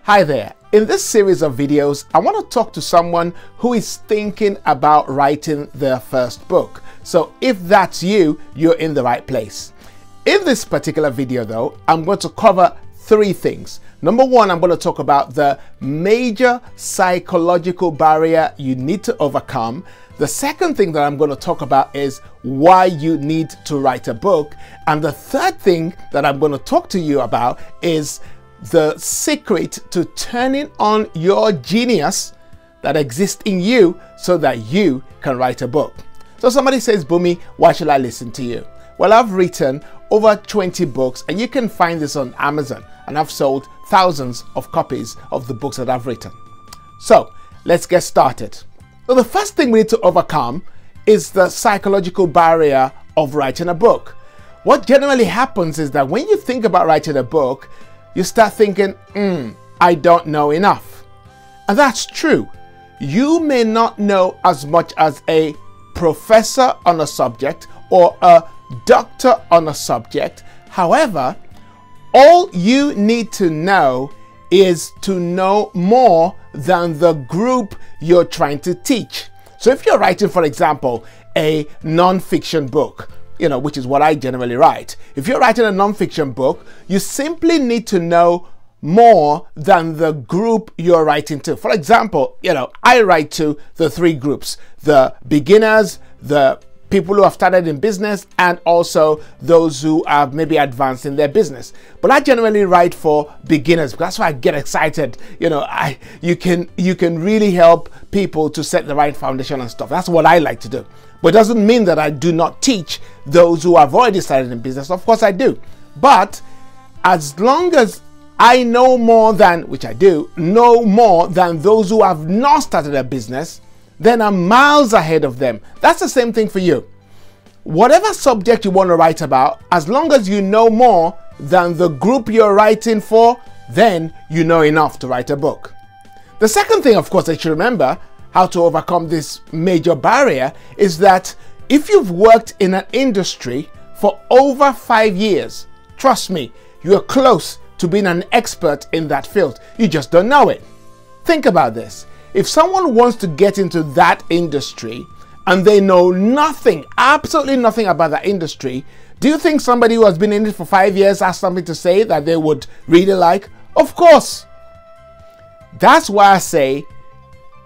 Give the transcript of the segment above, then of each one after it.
Hi there. In this series of videos, I want to talk to someone who is thinking about writing their first book. So if that's you, you're in the right place. In this particular video though, I'm going to cover three things. Number one, I'm going to talk about the major psychological barrier you need to overcome. The second thing that I'm going to talk about is why you need to write a book. And the third thing that I'm going to talk to you about is the secret to turning on your genius that exists in you so that you can write a book. So somebody says, Bumi, why should I listen to you? Well, I've written over 20 books and you can find this on Amazon, and I've sold thousands of copies of the books that I've written. So let's get started. So the first thing we need to overcome is the psychological barrier of writing a book. What generally happens is that when you think about writing a book, you start thinking, I don't know enough. And that's true. You may not know as much as a professor on a subject or a doctor on a subject. However, all you need to know is to know more than the group you're trying to teach. So if you're writing, for example, a non-fiction book, which is what I generally write. If you're writing a non-fiction book, you simply need to know more than the group you're writing to. For example, I write to the three groups: the beginners, the people who have started in business, and also those who are maybe advanced in their business. But I generally write for beginners because that's why I get excited. You can really help people to set the right foundation and stuff. That's what I like to do. But it doesn't mean that I do not teach those who have already started in business. Of course I do. But as long as I know more than, which I do, know more than those who have not started a business, then I'm miles ahead of them. That's the same thing for you. Whatever subject you want to write about, as long as you know more than the group you're writing for, then you know enough to write a book. The second thing, of course, that you remember how to overcome this major barrier is that if you've worked in an industry for over 5 years, trust me, you're close to being an expert in that field. You just don't know it. Think about this. If someone wants to get into that industry and they know nothing, absolutely nothing about that industry, do you think somebody who has been in it for 5 years has something to say that they would really like? Of course. That's why I say,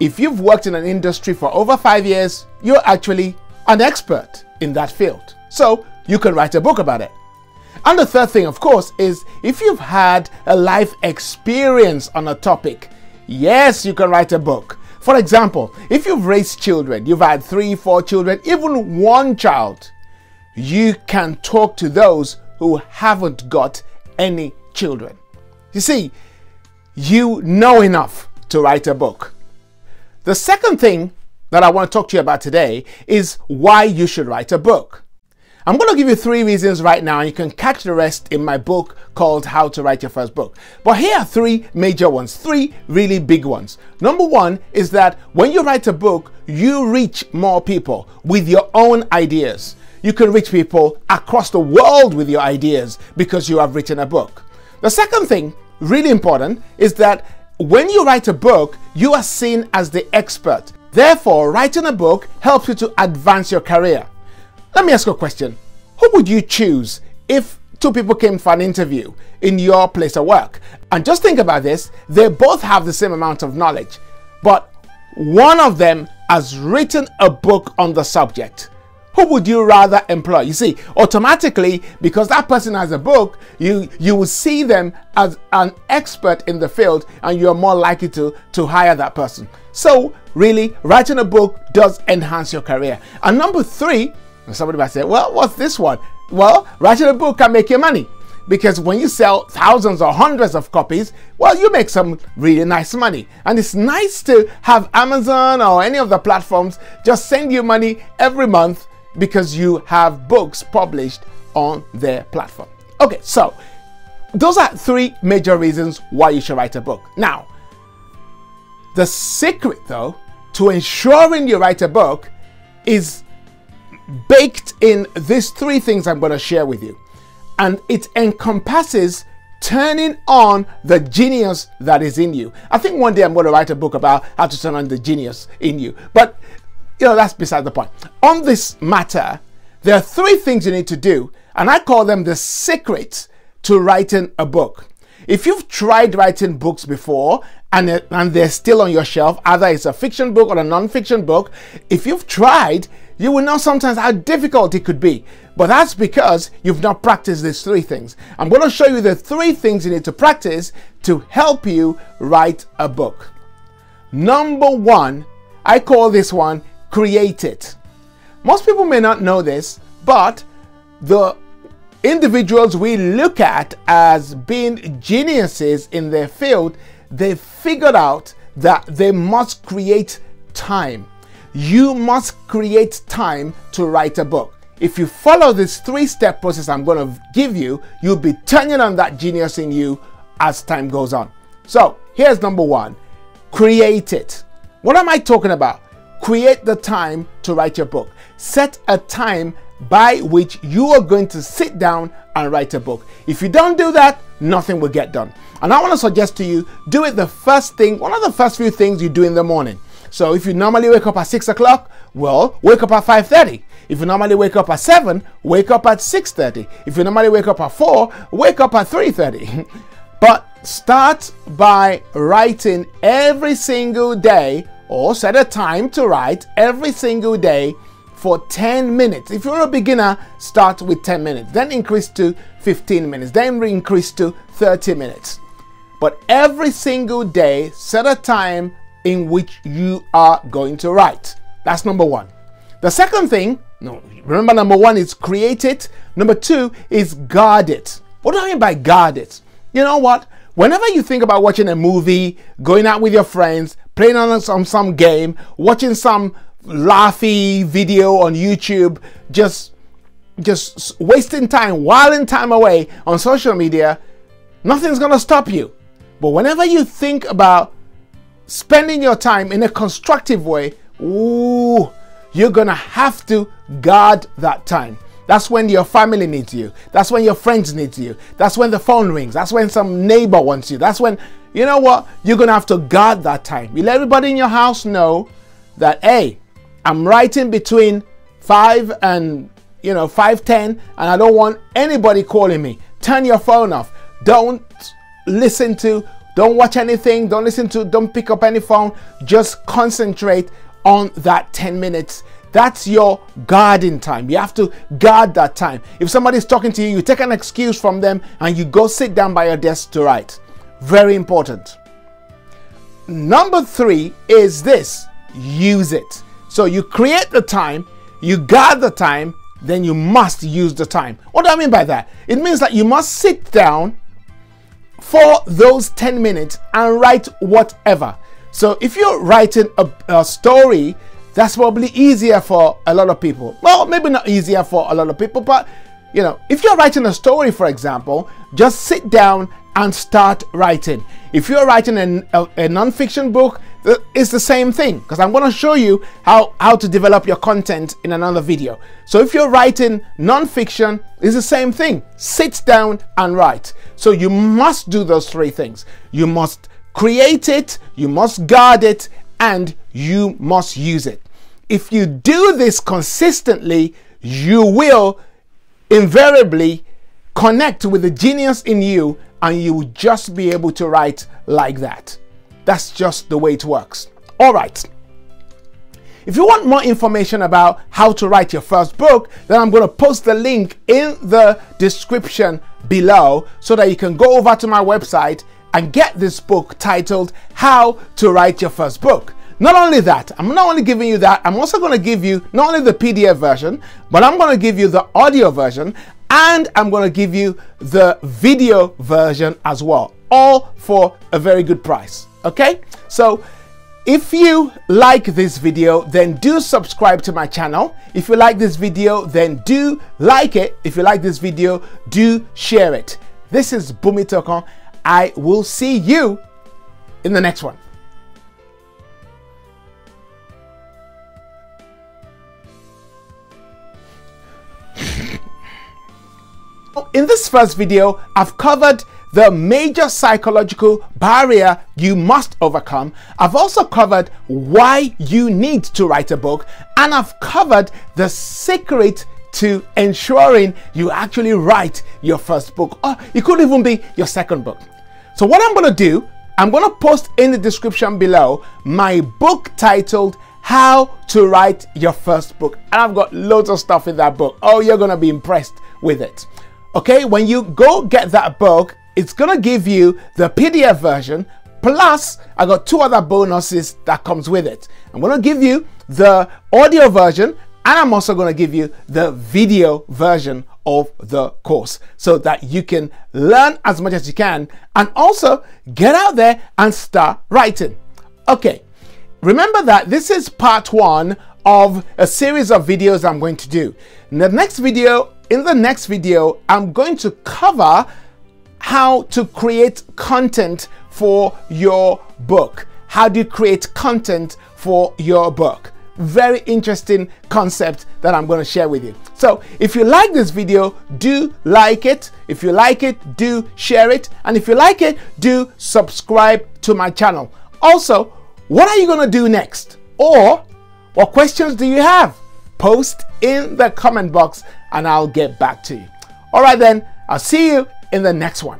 if you've worked in an industry for over 5 years, you're actually an expert in that field. So you can write a book about it. And the third thing, of course, is if you've had a life experience on a topic, yes, you can write a book. For example, if you've raised children, you've had 3, 4 children, even one child, you can talk to those who haven't got any children. You see, you know enough to write a book. The second thing that I want to talk to you about today is why you should write a book. I'm going to give you 3 reasons right now, and you can catch the rest in my book called How to Write Your First Book. But here are 3 major ones, 3 really big ones. Number one is that when you write a book, you reach more people with your own ideas. You can reach people across the world with your ideas because you have written a book. The second thing, really important, is that when you write a book, you are seen as the expert. Therefore, writing a book helps you to advance your career. Let me ask you a question. Who would you choose if 2 people came for an interview in your place of work? And just think about this. They both have the same amount of knowledge, but one of them has written a book on the subject. Who would you rather employ? You see, automatically, because that person has a book, you will see them as an expert in the field, and you're more likely to hire that person. So really, writing a book does enhance your career. And number 3, somebody might say, well, what's this one? Well, writing a book can make you money, because when you sell thousands or hundreds of copies, well, you make some really nice money. And it's nice to have Amazon or any of the platforms just send you money every month because you have books published on their platform. Okay, so those are 3 major reasons why you should write a book. Now, the secret though to ensuring you write a book is baked in these 3 things I'm going to share with you. And it encompasses turning on the genius that is in you. I think one day I'm going to write a book about how to turn on the genius in you. But, you know, that's beside the point. On this matter, there are 3 things you need to do, and I call them the secrets to writing a book. If you've tried writing books before and they're still on your shelf, either it's a fiction book or a non-fiction book, if you've tried, you will know sometimes how difficult it could be. But that's because you've not practiced these 3 things. I'm going to show you the 3 things you need to practice to help you write a book. Number 1, I call this one, create it. Most people may not know this, but the individuals we look at as being geniuses in their field, they figured out that they must create time. You must create time to write a book. If you follow this 3-step process I'm going to give you, you'll be turning on that genius in you as time goes on. So here's number 1, create it. What am I talking about? Create the time to write your book. Set a time by which you are going to sit down and write a book. If you don't do that, nothing will get done. And I want to suggest to you, do it the first thing, one of the first few things you do in the morning. So if you normally wake up at 6 o'clock, well, wake up at 5:30. If you normally wake up at 7, wake up at 6:30. If you normally wake up at 4, wake up at 3:30. But start by writing every single day, or set a time to write every single day for 10 minutes. If you're a beginner, start with 10 minutes, then increase to 15 minutes, then increase to 30 minutes. But every single day, set a time in which you are going to write. That's number 1. The second thing, remember number 1 is create it. Number 2 is guard it. What do I mean by guard it? You know what? Whenever you think about watching a movie, going out with your friends, playing on some game, watching some laughy video on YouTube, just wasting time, whiling time away on social media, nothing's gonna stop you. But whenever you think about spending your time in a constructive way, ooh, you're gonna have to guard that time. That's when your family needs you. That's when your friends need you. That's when the phone rings. That's when some neighbor wants you. That's when, you know what, you're gonna have to guard that time. You let everybody in your house know that, hey, I'm writing between 5 and 5:10, and I don't want anybody calling me. Turn your phone off. Don't watch anything. Don't pick up any phone. Just concentrate on that 10 minutes. That's your guarding time. You have to guard that time. If somebody's talking to you, you take an excuse from them and you go sit down by your desk to write. Very important. Number 3 is this: use it. So you create the time, you guard the time, then you must use the time. What do I mean by that? It means that you must sit down for those 10 minutes and write whatever. So if you're writing a story, that's probably easier for a lot of people. Well, maybe not easier for a lot of people, but if you're writing a story, for example, just sit down and start writing. If you're writing a non-fiction book, it's the same thing, because I'm going to show you how to develop your content in another video. So if you're writing non-fiction, it's the same thing. Sit down and write. So you must do those 3 things. You must create it, you must guard it, and you must use it. If you do this consistently, you will invariably connect with the genius in you, and you will just be able to write like that. That's just the way it works. All right. If you want more information about how to write your first book, then I'm going to post the link in the description below so that you can go over to my website and get this book titled How to Write Your First Book. Not only that, I'm not only giving you that, I'm also going to give you not only the PDF version, but I'm going to give you the audio version, and I'm going to give you the video version as well, all for a very good price. Okay, so if you like this video, then do subscribe to my channel. If you like this video, then do like it. If you like this video, do share it. This is Bumi Tokon. I will see you in the next one. In this first video, I've covered the major psychological barrier you must overcome. I've also covered why you need to write a book, and I've covered the secret to ensuring you actually write your first book, or it could even be your second book. So what I'm going to do, I'm going to post in the description below my book titled How to Write Your First Book. And I've got loads of stuff in that book. Oh, you're going to be impressed with it. Okay, when you go get that book, it's going to give you the PDF version. Plus, I got 2 other bonuses that comes with it. I'm going to give you the audio version, and I'm also going to give you the video version of the course so that you can learn as much as you can and also get out there and start writing. Okay, remember that this is part 1 of a series of videos I'm going to do. In the next video, I'm going to cover how to create content for your book. How do you create content for your book? Very interesting concept that I'm going to share with you. So if you like this video, do like it. If you like it, do share it. And if you like it, do subscribe to my channel. Also, what are you going to do next? Or what questions do you have? Post in the comment box and I'll get back to you. All right then, I'll see you in the next one.